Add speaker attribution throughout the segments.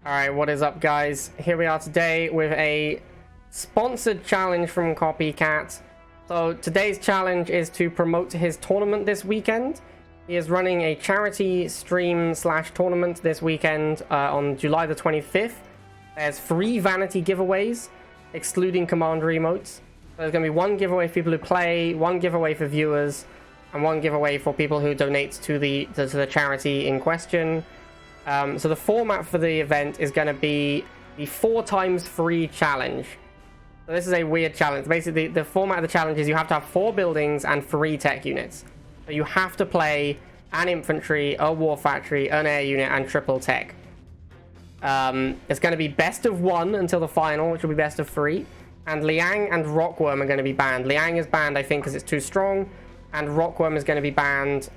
Speaker 1: Alright, what is up, guys? Here we are today with a sponsored challenge from Copycat. So today's challenge is to promote his tournament this weekend. He is running a charity stream / tournament this weekend on July the 25th. There's 3 vanity giveaways, excluding commander emotes. So there's going to be 1 giveaway for people who play, 1 giveaway for viewers, and 1 giveaway for people who donate to the charity in question. So the format for the event is going to be the 4x free challenge. So this is a weird challenge. Basically, the format of the challenge is you have to have 4 buildings and 3 tech units. So you have to play an infantry, a war factory, an air unit, and triple tech. It's going to be best of 1 until the final, which will be best of 3. And Liang and Rockworm are going to be banned. Liang is banned, I think, because it's too strong. And Rockworm is going to be banned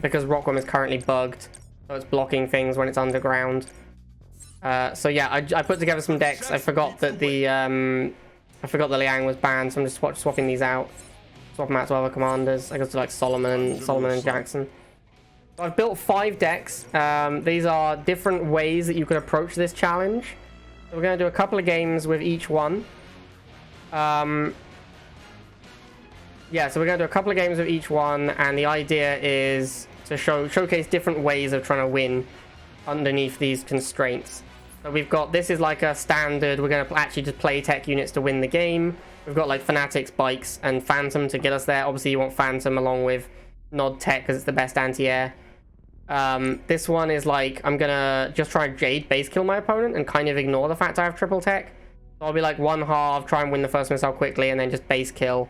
Speaker 1: because Rockworm is currently bugged. So it's blocking things when it's underground. So yeah, I put together some decks. I forgot that the Liang was banned, so I'm just swapping these out. Swap them out to other commanders. I go to like Solomon and Jackson. So I've built 5 decks. These are different ways that you could approach this challenge. So we're going to do a couple of games with each one. Yeah, so we're going to do a couple of games with each one, and the idea is to showcase different ways of trying to win underneath these constraints. So we've got, this is like a standard, we're going to actually just play tech units to win the game. We've got like Fanatics, Bikes, and Phantom to get us there. Obviously you want Phantom along with Nod Tech because it's the best anti-air. This one is like, I'm going to just try and Jade base kill my opponent and kind of ignore the fact I have triple tech. So I'll be like 1 half, try and win the first missile quickly, and then just base kill.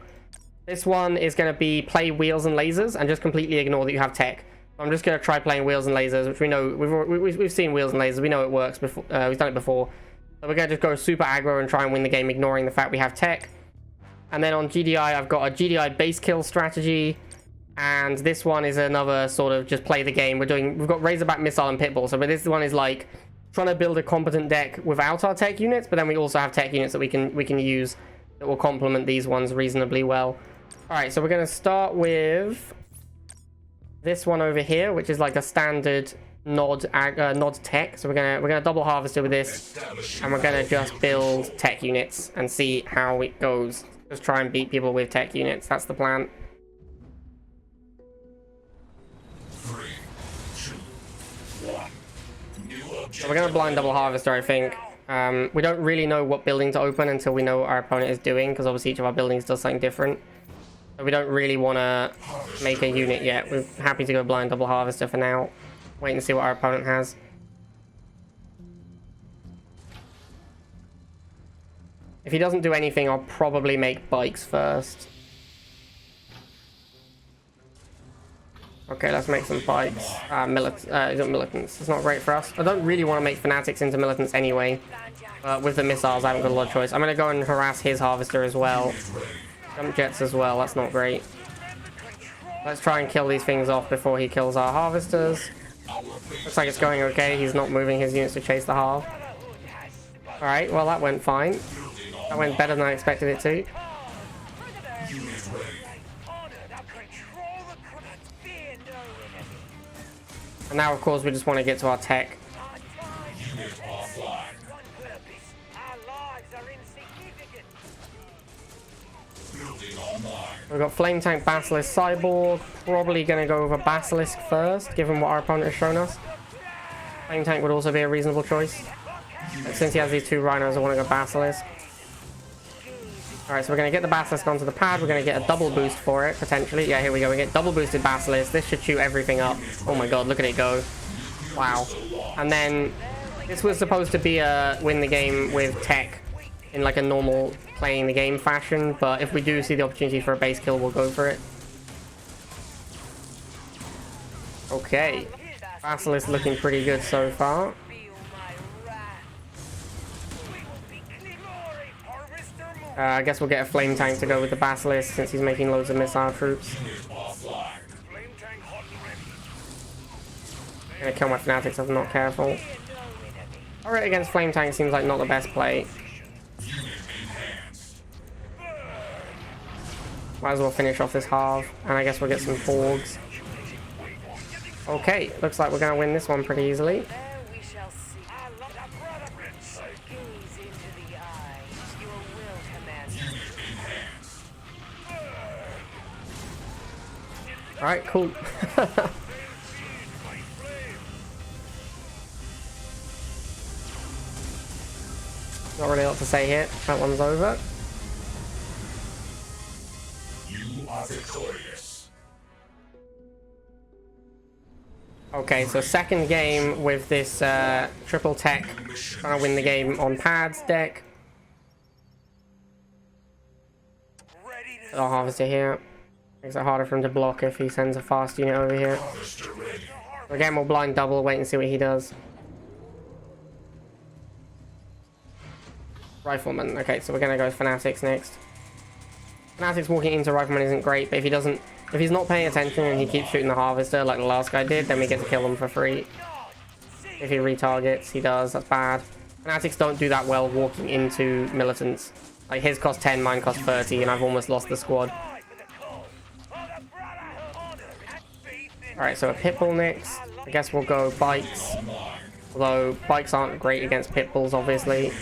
Speaker 1: This one is going to be play wheels and lasers and just completely ignore that you have tech. I'm just going to try playing wheels and lasers, which we know, we've seen wheels and lasers, we know it works before, we've done it before. So we're going to just go super aggro and try and win the game, ignoring the fact we have tech. And then on GDI, I've got a GDI base kill strategy, and this one is another sort of just play the game. We've got Razorback, Missile, and Pitbull, so but this one is like trying to build a competent deck without our tech units, but then we also have tech units that we can use that will complement these ones reasonably well. Alright, so we're going to start with this one over here, which is like a standard nod tech. So we're gonna double harvester with this, and we're gonna just build tech units and see how it goes. Just try and beat people with tech units. That's the plan.
Speaker 2: 3, 2, 1.
Speaker 1: So we're gonna blind double harvester, I think. We don't really know what building to open until we know what our opponent is doing, because obviously each of our buildings does something different. So we don't really want to make a unit yet. We're happy to go blind double harvester for now. Wait and see what our opponent has. If he doesn't do anything, I'll probably make bikes first. Okay, let's make some bikes. Militants. It's not great for us. I don't really want to make fanatics into militants anyway. But with the missiles, I haven't got a lot of choice. I'm going to go and harass his harvester as well. Jump jets as well, that's not great. Let's try and kill these things off before he kills our harvesters. Looks like it's going okay, he's not moving his units to chase the half. Alright, well that went fine. That went better than I expected it to. And now of course we just want to get to our tech. We've got Flame Tank, Basilisk, Cyborg. Probably going to go over Basilisk first, given what our opponent has shown us. Flame Tank would also be a reasonable choice. But since he has these 2 Rhinos, I want to go Basilisk. Alright, so we're going to get the Basilisk onto the pad. We're going to get a double boost for it, potentially. Yeah, here we go. We get double boosted Basilisk. This should shoot everything up. Oh my god, look at it go. Wow. And then, this was supposed to be a win the game with tech in like a normal playing the game fashion, but if we do see the opportunity for a base kill, we'll go for it. Okay, Basilisk looking pretty good so far. I guess we'll get a Flame Tank to go with the Basilisk since he's making loads of missile troops. I'm gonna kill my Fanatics if I'm not careful. Alright, against Flame Tank seems like not the best play. Might as well finish off this half, and I guess we'll get some Borgs. Okay, looks like we're going to win this one pretty easily.
Speaker 3: Gaze into the eye. Your will commands.
Speaker 1: Alright, cool. Not really a lot to say here. That one's over.
Speaker 2: You are victorious.
Speaker 1: Okay, so second game with this triple tech. Trying to win the game on pads deck. I'll harvester here. Makes it harder for him to block if he sends a fast unit over here. Again, we'll blind double, wait and see what he does. Rifleman. Okay, so we're gonna go with Fanatics next. Fanatics walking into Rifleman isn't great, but if he's not paying attention and he keeps shooting the Harvester like the last guy did, then we get to kill him for free. If he retargets, he does. That's bad. Fanatics don't do that well walking into Militants. Like his cost 10, mine cost 30, and I've almost lost the squad. Alright, so a Pitbull next. I guess we'll go Bikes. Although Bikes aren't great against Pitbulls, obviously.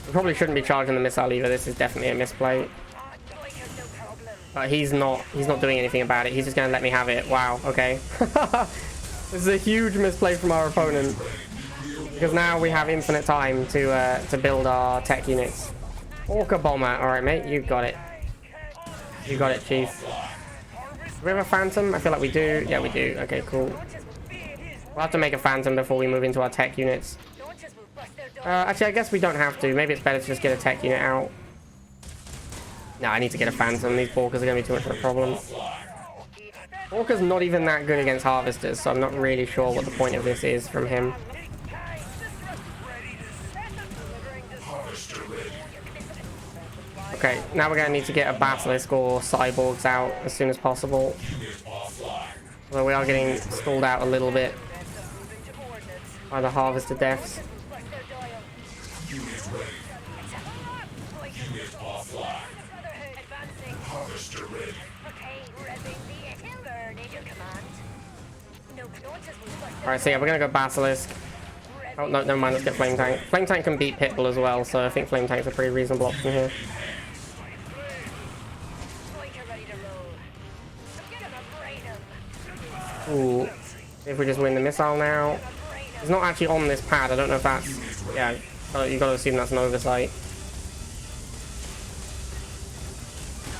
Speaker 1: We probably shouldn't be charging the missile either. This is definitely a misplay. But he's not doing anything about it. He's just going to let me have it. Wow, okay. This is a huge misplay from our opponent. Because now we have infinite time to build our tech units. Orca Bomber. Alright, mate. You got it. You got it, Chief. Do we have a Phantom? I feel like we do. Yeah, we do. Okay, cool. We'll have to make a Phantom before we move into our tech units. Actually, I guess we don't have to. Maybe it's better to just get a tech unit out. No, I need to get a Phantom. These Borkers are going to be too much of a problem. Borker's not even that good against Harvesters, so I'm not really sure what the point of this is from him. Okay, now we're going to need to get a Basilisk or Cyborgs out as soon as possible. Although we are getting stalled out a little bit by the Harvester deaths. Alright, so yeah, we're gonna go Basilisk. Oh, no, never mind, let's get Flame Tank. Flame Tank can beat Pitbull as well, so I think Flame Tank's a pretty reasonable option here. Ooh. If we just win the missile now. He's not actually on this pad, I don't know if that's... Yeah, you gotta assume that's an oversight.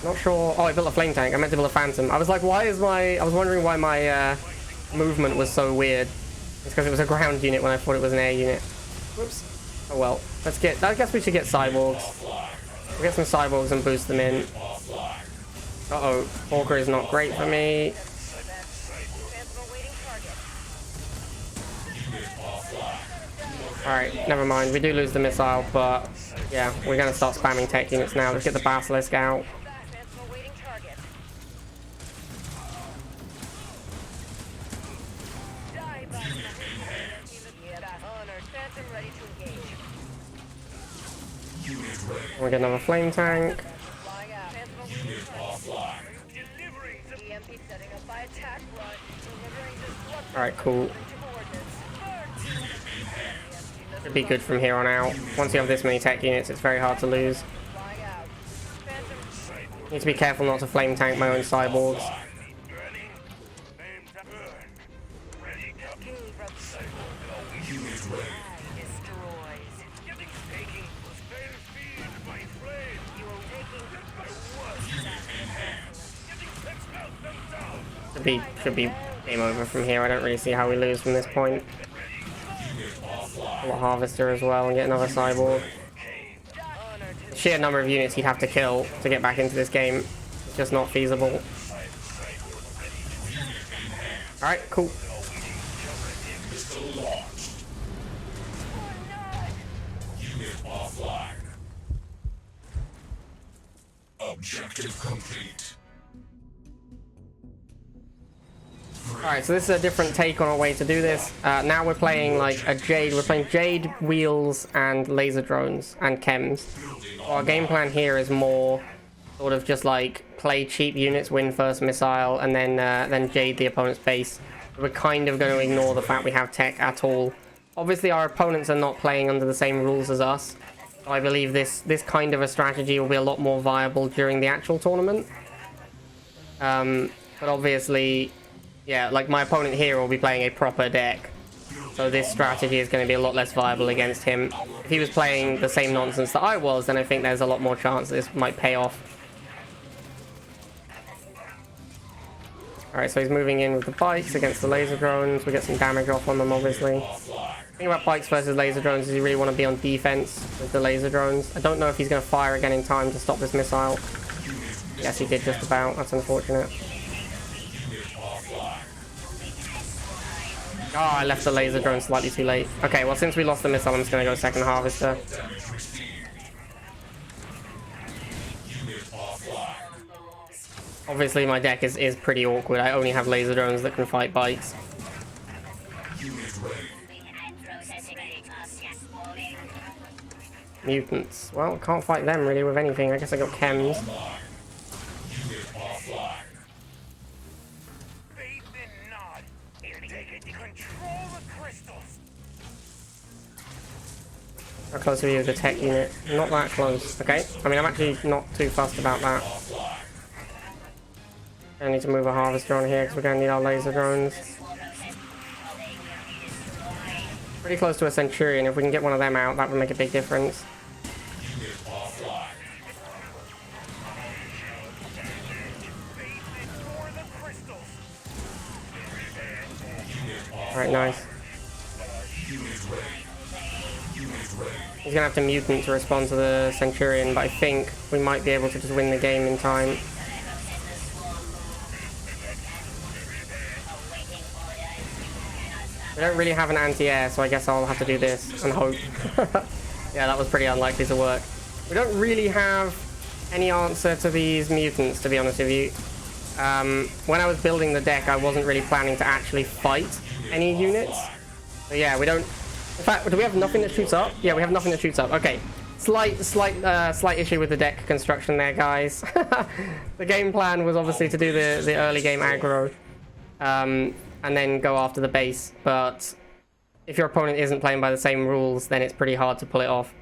Speaker 1: Not sure... Oh, I built a Flame Tank. I meant to build a Phantom. I was like, why is my... I was wondering why my movement was so weird. It's because it was a ground unit when I thought it was an air unit. Whoops. Oh well. Let's get... I guess we should get Cyborgs. We'll get some Cyborgs and boost them in. Uh-oh. Orca is not great for me. Alright, never mind. We do lose the missile, but... Yeah, we're going to start spamming tech units now. Let's get the Basilisk out. We'll get another Flame Tank. Alright, cool. Should be good from here on out. Once you have this many tech units, it's very hard to lose. Need to be careful not to Flame Tank my own Cyborgs. Should be game over from here. I don't really see how we lose from this point. Pull a Harvester as well and get another Cyborg. The sheer number of units he'd have to kill to get back into this game is just not feasible. Alright, cool.
Speaker 2: Objective complete.
Speaker 1: Alright, so this is a different take on a way to do this. Now we're playing like a Jade. We're playing Jade, Wheels, and Laser Drones, and Chems. Our game plan here is more sort of just like play cheap units, win first missile, and then Jade the opponent's base. We're kind of going to ignore the fact we have tech at all. Obviously, our opponents are not playing under the same rules as us. So I believe this kind of a strategy will be a lot more viable during the actual tournament. But obviously, yeah, like my opponent here will be playing a proper deck. So this strategy is going to be a lot less viable against him. If he was playing the same nonsense that I was, then I think there's a lot more chance this might pay off. Alright, so he's moving in with the bikes against the laser drones. We get some damage off on them, obviously. The thing about bikes versus laser drones is you really want to be on defense with the laser drones. I don't know if he's going to fire again in time to stop this missile. Yes, he did just about. That's unfortunate. Oh, I left the laser drone slightly too late. Okay, well, since we lost the missile, I'm just going to go second harvester. Obviously, my deck is pretty awkward. I only have laser drones that can fight bikes. Mutants. Well, can't fight them really with anything. I guess I got chems. How close are you with the tech unit? Not that close. Okay. I mean, I'm actually not too fussed about that. I need to move a harvester on here because we're going to need our laser drones. Pretty close to a Centurion. If we can get one of them out, that would make a big difference. Alright, nice. He's gonna have to mutant to respond to the Centurion, but I think we might be able to just win the game in time. We don't really have an anti-air, so I guess I'll have to do this and hope. Yeah, that was pretty unlikely to work. We don't really have any answer to these mutants, to be honest with you. When I was building the deck, I wasn't really planning to actually fight any units. So yeah, we don't... In fact, do we have nothing that shoots up? Yeah, we have nothing that shoots up. Okay. Slight issue with the deck construction there, guys. The game plan was obviously to do the early game aggro. And then go after the base, but if your opponent isn't playing by the same rules, then it's pretty hard to pull it off.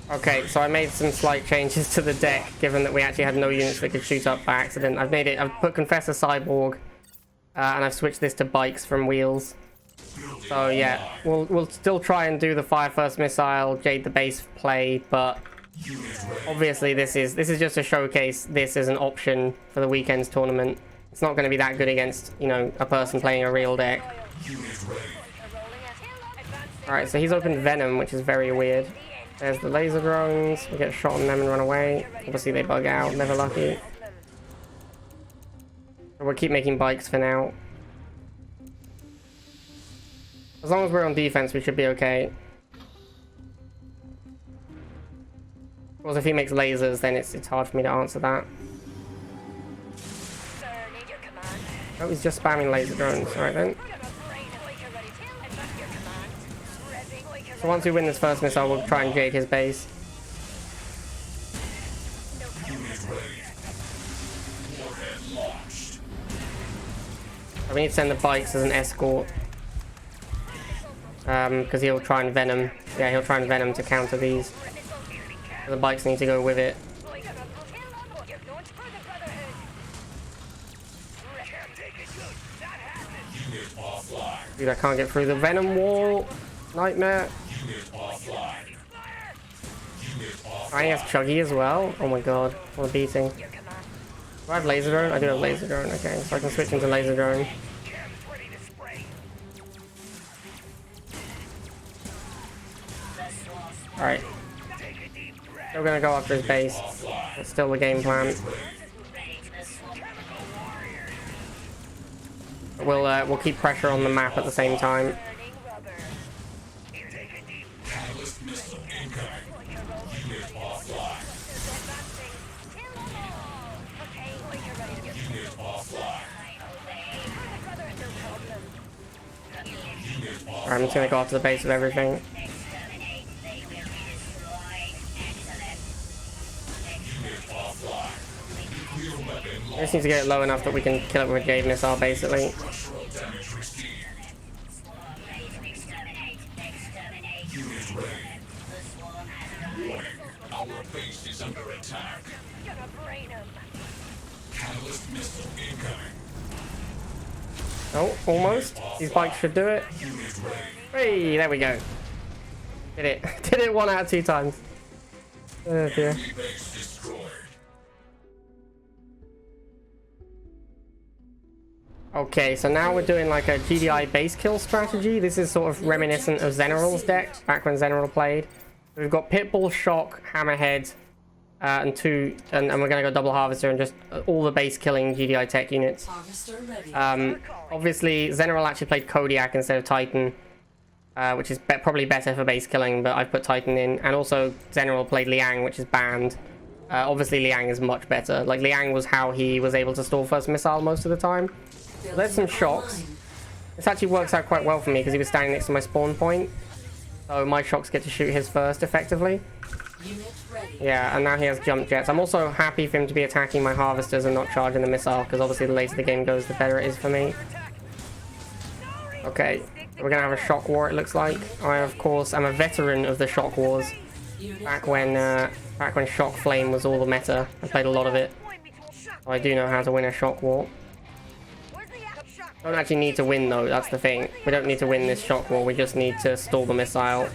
Speaker 1: Okay, so I made some slight changes to the deck, given that we actually had no units that could shoot up by accident. I've put Confessor Cyborg, and I've switched this to bikes from wheels. So yeah, we'll still try and do the Fire First Missile, Jade the base play, but obviously this is just a showcase. This is an option for the weekend's tournament. It's not going to be that good against, you know, a person playing a real deck. Alright, so he's opened Venom, which is very weird. There's the laser drones. We get a shot on them and run away. Obviously they bug out, never lucky. We'll keep making bikes for now. As long as we're on defense, we should be okay. Of course, if he makes lasers, then it's hard for me to answer that. Oh, he's just spamming laser drones. Alright then. So once we win this first missile, we'll try and jade his base. So we need to send the bikes as an escort. Because he'll try and Venom. Yeah, he'll try and Venom to counter these. The bikes need to go with it. Dude, I can't get through the Venom wall. Nightmare. I have Chuggy as well. Oh my god, what a beating. Do I have laser drone? I do have laser drone. Okay, so I can switch into laser drone. Alright. Still gonna go after his base. That's still the game plan. We'll keep pressure on the map at the same time. Alright, I'm just gonna go after the base of everything. Just need to get it low enough that we can kill it with a Jade Missile, basically.
Speaker 2: Structural damage received. Unit ready. Warning. Our base is under attack.
Speaker 3: Gonna brain him.
Speaker 2: Catalyst missile incoming.
Speaker 1: Oh, almost. These bikes should do it.
Speaker 2: Unit ready.
Speaker 1: Hey, there we go. Did it. Did it 1 out of 2 times. Oh dear.
Speaker 2: Enemy base destroyed.
Speaker 1: Okay, so now we're doing like a GDI base kill strategy. This is sort of reminiscent of Zeneral's deck, back when Zeneral played. We've got Pitbull, Shock, Hammerhead, and we're gonna go double Harvester and just all the base killing GDI tech units. Obviously, Zeneral actually played Kodiak instead of Titan, which is probably better for base killing, but I've put Titan in. And also, Zeneral played Liang, which is banned. Obviously, Liang is much better. Like, Liang was how he was able to stall first missile most of the time. So there's some shocks. This actually works out quite well for me because he was standing next to my spawn point. So my shocks get to shoot his first effectively. Yeah, and now he has jump jets. I'm also happy for him to be attacking my harvesters and not charging the missile, because obviously the later the game goes, the better it is for me. Okay, we're gonna have a shock war, it looks like. I, of course, am a veteran of the shock wars. Back when shock flame was all the meta, I played a lot of it. So I do know how to win a shock war. Don't actually need to win though, that's the thing. We don't need to win this shock war, we just need to stall the missile.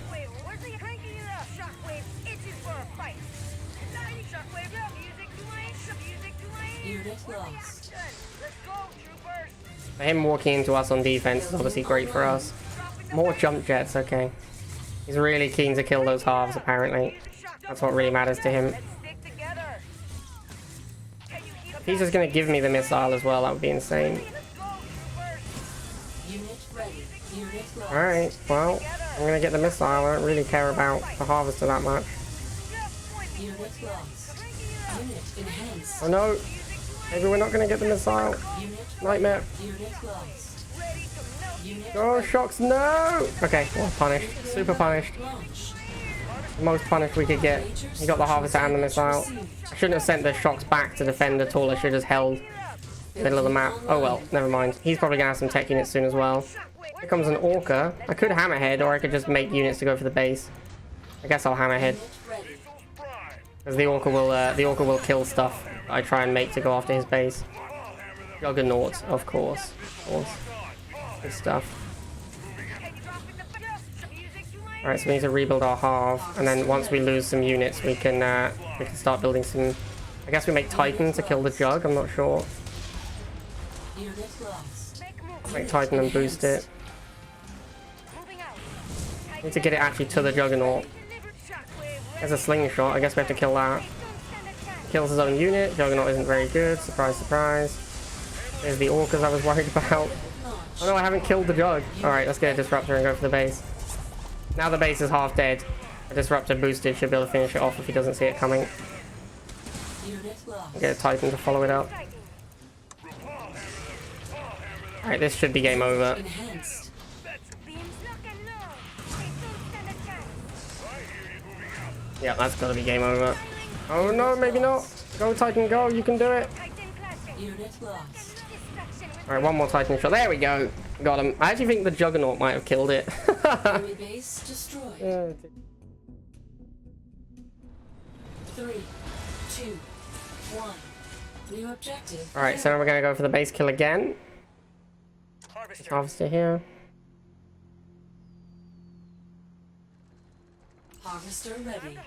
Speaker 1: For him walking into us on defense is obviously great for us. More jump jets, okay. He's really keen to kill those halves apparently. That's what really matters to him. If he's just gonna give me the missile as well, that would be insane. Alright, well, I'm gonna get the missile. I don't really care about the harvester that much. Oh no! Maybe we're not gonna get the missile. Nightmare. Oh, shocks, no! Okay, well, punished. Super punished. The most punished we could get. He got the harvester and the missile. I shouldn't have sent the shocks back to defend at all. I should have just held the middle of the map. Oh well, never mind. He's probably gonna have some tech units soon as well. Here comes an Orca. I could Hammerhead, or I could just make units to go for the base. I guess I'll Hammerhead. Because the Orca will kill stuff I try and make to go after his base. Juggernaut, of course. Good stuff. Alright, so we need to rebuild our halve, and then once we lose some units, we can start building some. I guess we make Titan to kill the Jug. I'm not sure. Make Titan and boost it. Need to get it actually to the Juggernaut. There's a slingshot. I guess we have to kill that. Kills his own unit. Juggernaut isn't very good. Surprise, surprise. There's the Orcas I was worried about. Oh no, I haven't killed the Jug. Alright, let's get a Disruptor and go for the base. Now the base is half dead. A Disruptor boosted should be able to finish it off if he doesn't see it coming. Get a Titan to follow it up. Alright, this should be game over. Yeah, that's gotta be game over. Oh no, maybe not. Go Titan, go, you can do it. Alright, one more Titan shot. There we go. Got him. I actually think the Juggernaut might have killed it.
Speaker 4: Base destroyed. 3, 2, 1. New objective.
Speaker 1: Alright, so now we're gonna go for the base kill again. Harvester here.
Speaker 4: Harvester ready.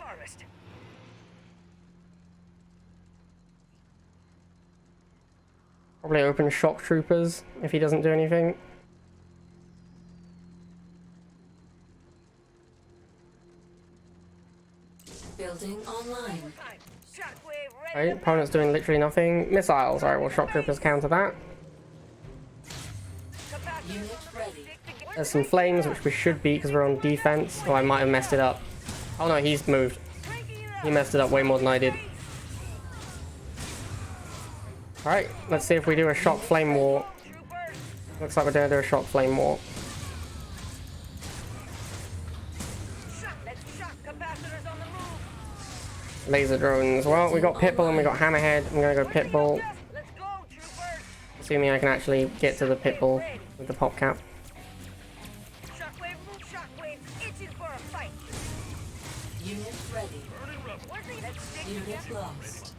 Speaker 1: Probably open shock troopers if he doesn't do anything.
Speaker 4: Building online.
Speaker 1: Right, opponent's doing literally nothing. Missiles. Alright, well, shock troopers counter that.
Speaker 4: Unit ready.
Speaker 1: There's some flames, which we should beat because we're on defense. Oh, I might have messed it up. Oh no, he's moved. He messed it up way more than I did. Alright, let's see if we do a shock flame war. Looks like we're gonna do a shock flame war. Laser drones. Well, we got Pitbull and we got Hammerhead. I'm gonna go Pitbull. Assuming I can actually get to the pit bull with the pop cap.
Speaker 3: Shockwave, move shockwave. Itching for a fight.
Speaker 4: Unit ready. Unit lost.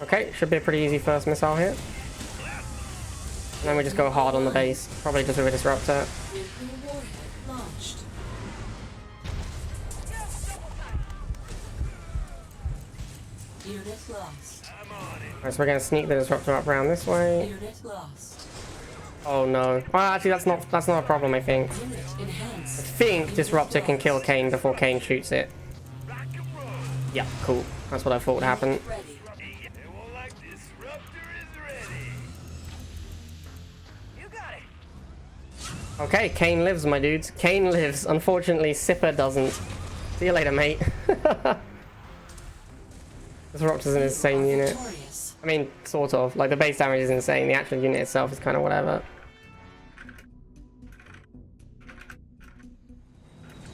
Speaker 1: Okay, should be a pretty easy first missile here. And then we just go hard on the base. Probably just with a Disruptor.
Speaker 4: Nuclear warhead launched. Unit lost.
Speaker 1: Alright, so we're gonna sneak the Disruptor up around this way.
Speaker 4: Unit lost.
Speaker 1: Oh no. Well, actually that's not a problem, I think.
Speaker 4: Unit
Speaker 1: I
Speaker 4: enhanced.
Speaker 1: think Disruptor can kill Kane before Kane shoots it. Yeah, cool. That's what I thought would happen.
Speaker 4: Ready.
Speaker 3: You got it.
Speaker 1: Okay, Kane lives, my dudes. Kane lives. Unfortunately, Sipper doesn't. See you later, mate. Disruptor's an insane unit.
Speaker 4: Victorious.
Speaker 1: I mean, sort of. Like, the base damage is insane. The actual unit itself is kind of whatever.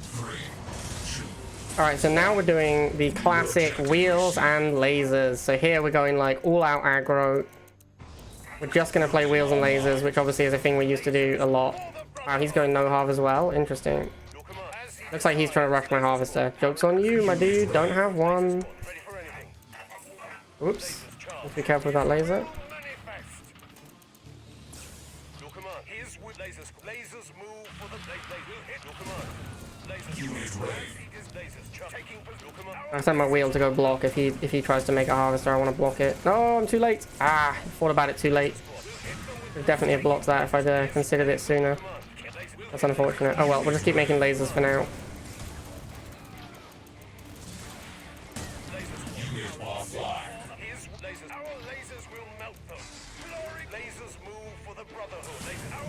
Speaker 2: 3, 2,
Speaker 1: Alright, so now we're doing the classic wheels and lasers. So here we're going, like, all-out aggro. We're just going to play wheels and lasers, which obviously is a thing we used to do a lot. Wow, he's going no-harv as well. Interesting. Looks like he's trying to rush my harvester. Joke's on you, my dude. Don't have one. Oops. Let's be careful with that laser.
Speaker 2: unit ready.
Speaker 1: I sent my wheel to go block. If he tries to make a harvester, I want to block it. No, I'm too late. Ah, I thought about it too late. Would definitely have blocked that if I'd considered it sooner. That's unfortunate. Oh well, we'll just keep making lasers for now.
Speaker 2: Unit offline.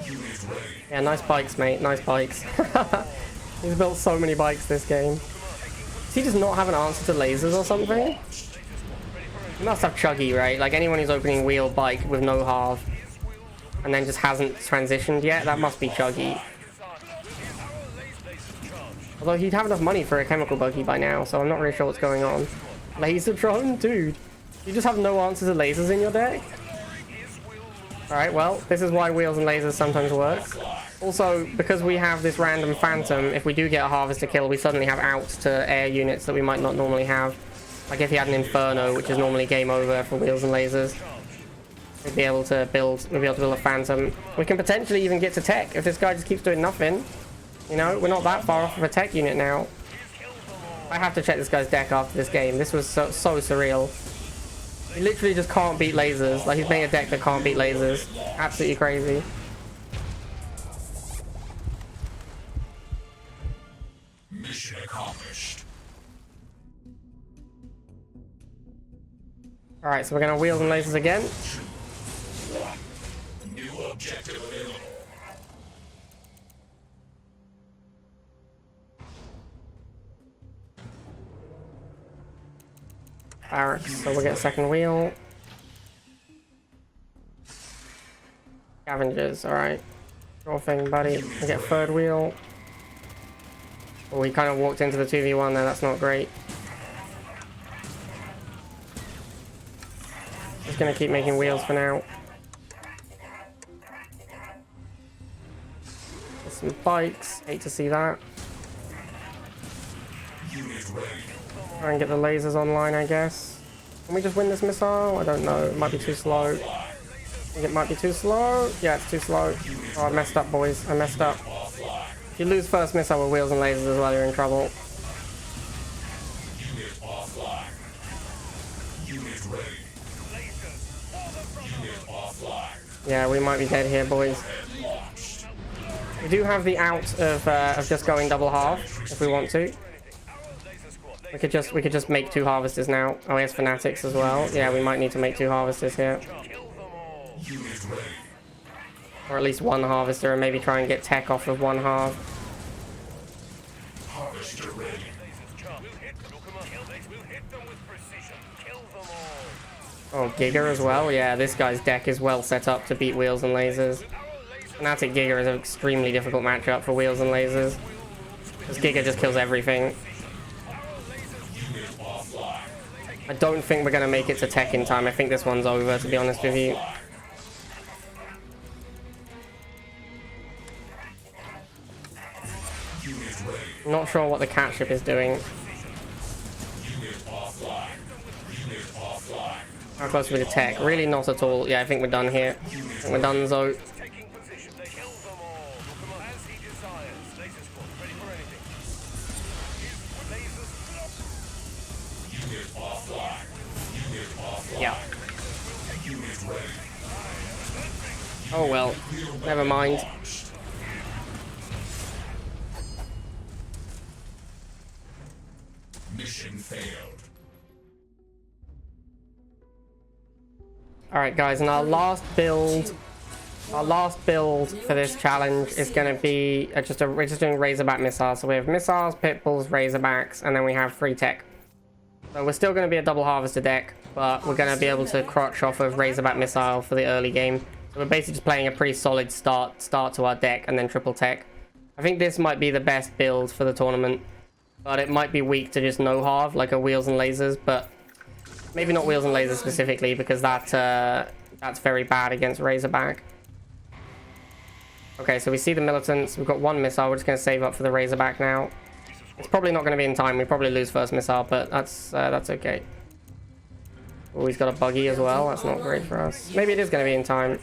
Speaker 2: Unit ready.
Speaker 1: Yeah, nice bikes, mate. Nice bikes. He's built so many bikes this game. Does he just not have an answer to lasers or something? He must have Chuggy, right? Like anyone who's opening wheel bike with no half and then just hasn't transitioned yet, that must be Chuggy. Although he'd have enough money for a chemical buggy by now, so I'm not really sure what's going on. Lasertron? Dude, you just have no answers to lasers in your deck? Alright, well, this is why wheels and lasers sometimes work. Also, because we have this random phantom, if we do get a harvester kill, we suddenly have outs to air units that we might not normally have. Like if he had an Inferno, which is normally game over for wheels and lasers. We'd be able to build a phantom. We can potentially even get to tech if this guy just keeps doing nothing. You know, we're not that far off of a tech unit now. I have to check this guy's deck after this game. This was so surreal. He literally just can't beat lasers. Like, he's made a deck that can't beat lasers. Absolutely crazy.
Speaker 2: Mission accomplished.
Speaker 1: Alright, so we're gonna wheels and lasers again.
Speaker 2: 2, 1. New objective available.
Speaker 1: Barracks, so we'll get second wheel. Scavengers, alright. Sure thing, buddy. We get third wheel. Oh, he kind of walked into the 2v1 there, that's not great. Just gonna keep making wheels for now. Get some bikes, hate to see that.
Speaker 2: Unit ready.
Speaker 1: Try and get the lasers online, I guess. Can we just win this missile? I don't know, it might be too slow. I think it might be too slow. Yeah, it's too slow. Oh, I messed up, boys. I messed up. If you lose first missile with wheels and lasers as well, you're in trouble.
Speaker 2: Unit offline. Unit ready. Unit offline.
Speaker 1: Yeah, we might be dead here, boys.
Speaker 2: Launched.
Speaker 1: We do have the out of just going double half if we want to. We could just make 2 harvesters now. Oh, he has fanatics as well. Yeah, we might need to make 2 harvesters here.
Speaker 2: Unit ready.
Speaker 1: Or at least 1 harvester and maybe try and get tech off of 1 half.
Speaker 2: Harvester ready.
Speaker 1: Oh, Giga as well? Yeah, this guy's deck is well set up to beat wheels and lasers. Fanatic Giga is an extremely difficult matchup for wheels and lasers. Because Giga just kills everything.
Speaker 2: Unit offline.
Speaker 1: I don't think we're going to make it to tech in time. I think this one's over, to be honest with you. Not sure what the cat ship is doing. How close are we to tech? Really not at all. Yeah, I think we're done here. I think we're done, Zo.
Speaker 2: Taking position. Kill them all. As he desires. Laser squad, ready for anything. Lasers
Speaker 1: Yeah. Oh well. Never mind.
Speaker 2: Mission failed.
Speaker 1: Alright guys, and our last build for this challenge is going to be we're just doing Razorback missiles. So we have missiles, pit bulls, Razorbacks, and then we have free tech. So we're still going to be a double harvester deck, but we're going to be able to crotch off of Razorback missile for the early game. So we're basically just playing a pretty solid start to our deck and then triple tech. I think this might be the best build for the tournament, but it might be weak to just no harv, like a wheels and lasers, but maybe not wheels and lasers specifically, because that's very bad against Razorback. Okay, so we see the militants. We've got one missile. We're just going to save up for the Razorback now. It's probably not going to be in time. We probably lose first missile, but that's okay. Oh, he's got a buggy as well. That's not great for us. Maybe it is going to be in time.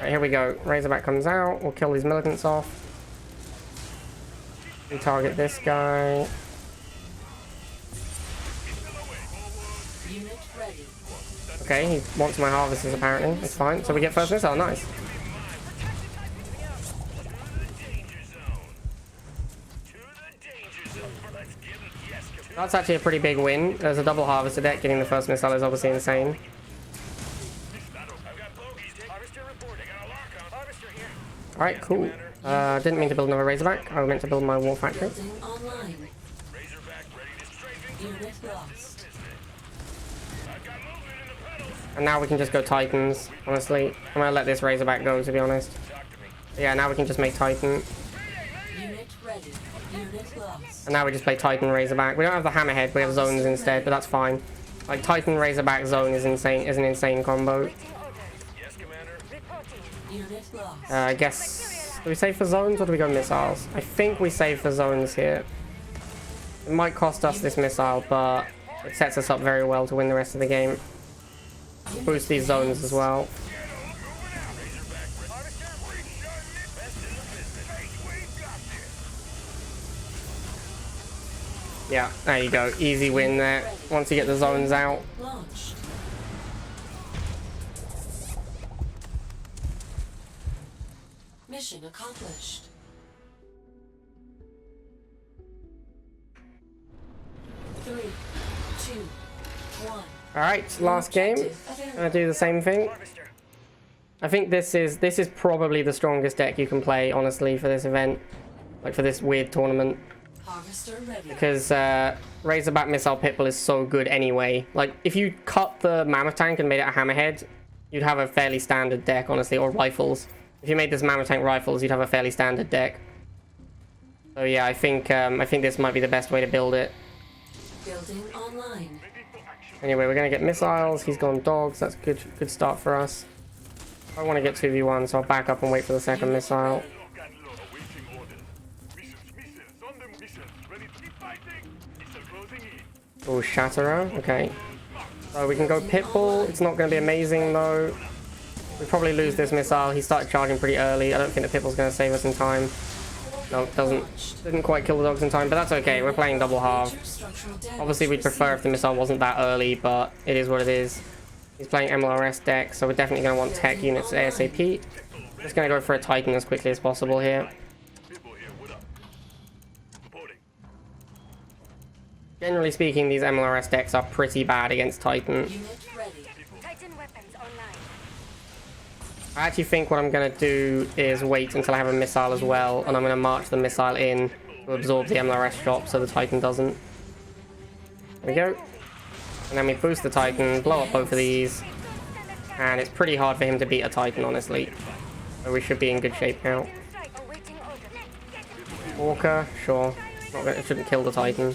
Speaker 1: Right, here we go. Razorback comes out. We'll kill these militants off. We target this guy.
Speaker 4: Unit ready.
Speaker 1: Okay, he wants my harvesters apparently. It's fine. So we get first missile. Nice. That's actually a pretty big win. There's a double harvester deck. Getting the first missile is obviously insane. Alright, cool. Didn't mean to build another Razorback. I meant to build my war factory.
Speaker 4: Building online. Unit lost.
Speaker 1: And now we can just go Titans, honestly. I'm gonna let this Razorback go, to be honest. Yeah, now we can just make Titan.
Speaker 4: Unit ready. Unit lost.
Speaker 1: And now we just play Titan Razorback. We don't have the Hammerhead, we have Zones instead, but that's fine. Like, Titan Razorback Zone is insane, is an insane combo.
Speaker 4: Unit lost.
Speaker 1: I guess... Do we save for Zones or do we go Missiles? I think we save for Zones here. It might cost us this missile, but it sets us up very well to win the rest of the game. Boost these Zones as well. Yeah, there you go. Easy win there. Once you get the Zones out.
Speaker 4: Launched. Mission accomplished. 3, 2, 1.
Speaker 1: Alright, last game. Gonna do the same thing. I think this is probably the strongest deck you can play, honestly, for this event. Like, for this weird tournament.
Speaker 4: Harvester ready.
Speaker 1: Because Razorback Missile Pitbull is so good anyway. Like, if you cut the Mammoth Tank and made it a Hammerhead, you'd have a fairly standard deck, honestly, or Rifles. If you made this Mammoth Tank Rifles, you'd have a fairly standard deck. So yeah, I think this might be the best way to build it.
Speaker 4: Building online.
Speaker 1: Anyway, we're gonna get missiles. He's gone dogs. That's good start for us. I want to get 2v1, so I'll back up and wait for the second missile. Oh, Shatterer. Okay. So we can go Pitbull. It's not going to be amazing though. We probably lose this missile. He started charging pretty early. I don't think the Pitbull's going to save us in time. No, it doesn't. Didn't quite kill the dogs in time, but that's okay. We're playing double half. Obviously, we'd prefer if the missile wasn't that early, but it is what it is. He's playing MLRS deck, so we're definitely going to want tech units ASAP. Just going to go for a Titan as quickly as possible here. Generally speaking, these MLRS decks are pretty bad against Titan.
Speaker 3: Titan weapons online.
Speaker 1: I actually think what I'm going to do is wait until I have a missile as well, and I'm going to march the missile in to absorb the MLRS shot so the Titan doesn't. There we go. And then we boost the Titan, blow up both of these, and it's pretty hard for him to beat a Titan, honestly. So we should be in good shape now.
Speaker 3: Awaiting order.
Speaker 1: Walker, sure. It shouldn't kill the Titan.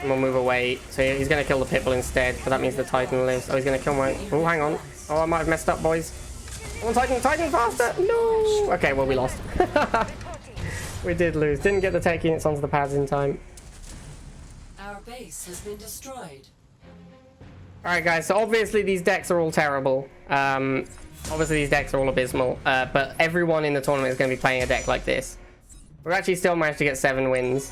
Speaker 1: And we'll move away. So he's going to kill the Pitbull instead, but that means the Titan lives. Oh, he's going to kill my... Oh, hang on. Oh, I might have messed up, boys. Come on, Titan, Titan, faster! No! Okay, well, we lost. We did lose. Didn't get the tech units onto the pads in time.
Speaker 4: Our base has been destroyed.
Speaker 1: Alright guys, so obviously these decks are all terrible. Obviously these decks are all abysmal. But everyone in the tournament is going to be playing a deck like this. We've actually still managed to get 7 wins,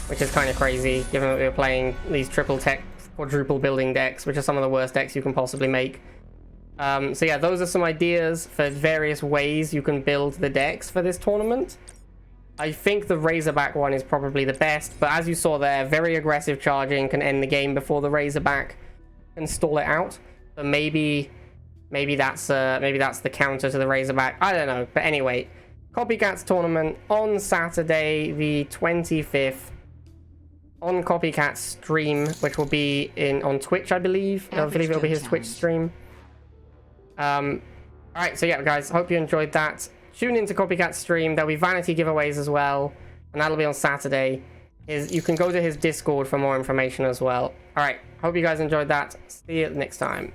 Speaker 1: which is kind of crazy, given that we were playing these triple tech, quadruple building decks, which are some of the worst decks you can possibly make. So yeah, those are some ideas for various ways you can build the decks for this tournament. I think the Razorback one is probably the best, but as you saw there, very aggressive charging can end the game before the Razorback can stall it out. But maybe that's the counter to the Razorback. I don't know. But anyway, Copycat's tournament on Saturday the 25th on Copycat's stream, which will be on Twitch, I believe. I believe it'll be his Twitch stream. Alright, so yeah, guys, hope you enjoyed that. Tune into Copycat's stream. There'll be vanity giveaways as well, and that'll be on Saturday. You can go to his Discord for more information as well. Alright, hope you guys enjoyed that. See you next time.